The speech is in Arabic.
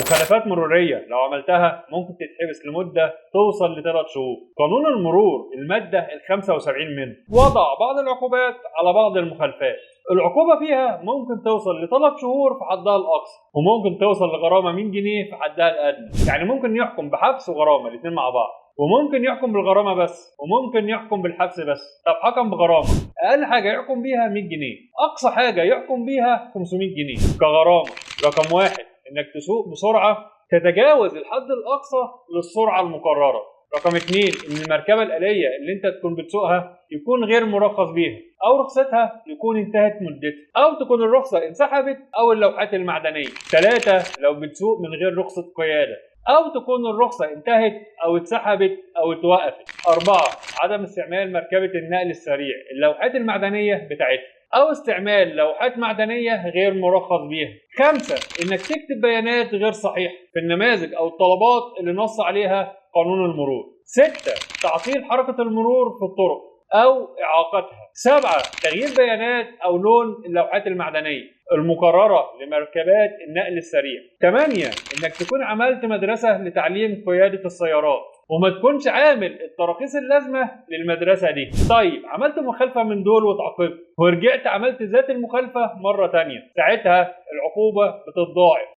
مخالفات مرورية لو عملتها ممكن تتحبس لمدة توصل ل3 شهور. قانون المرور المادة ال75 منه وضع بعض العقوبات على بعض المخالفات. العقوبة فيها ممكن توصل ل3 شهور في حدها الأقصى، وممكن توصل لغرامة 100 جنيه في حدها الأدنى. يعني ممكن يحكم بحبس وغرامة الاتنين مع بعض، وممكن يحكم بالغرامة بس، وممكن يحكم بالحبس بس. طب حكم بغرامة، أقل حاجة يحكم بيها 100 جنيه، أقصى حاجة يحكم بيها 500 جنيه كغرامة. رقم 1 إنك تسوق بسرعة تتجاوز الحد الأقصى للسرعة المقررة. رقم 2 إن المركبة الآلية اللي أنت تكون بتسوقها يكون غير مرخص بيها، أو رخصتها يكون انتهت مدتها، أو تكون الرخصة انسحبت، أو اللوحات المعدنية. 3 لو بتسوق من غير رخصة قيادة، أو تكون الرخصة انتهت أو اتسحبت أو اتوقفت. 4 عدم استعمال مركبة النقل السريع اللوحات المعدنية بتاعتها، أو استعمال لوحات معدنية غير مرخص بيها. 5 إنك تكتب بيانات غير صحيحة في النماذج أو الطلبات اللي نص عليها قانون المرور. 6 تعطيل حركة المرور في الطرق أو إعاقتها. 7 تغيير بيانات أو لون اللوحات المعدنية المقررة لمركبات النقل السريع. 8 إنك تكون عملت مدرسة لتعليم قيادة السيارات وما تكونش عامل التراخيص اللازمة للمدرسة دي. طيب عملت مخالفة من دول واتعاقبت ورجعت عملت ذات المخالفة مرة تانية، ساعتها العقوبة بتتضاعف.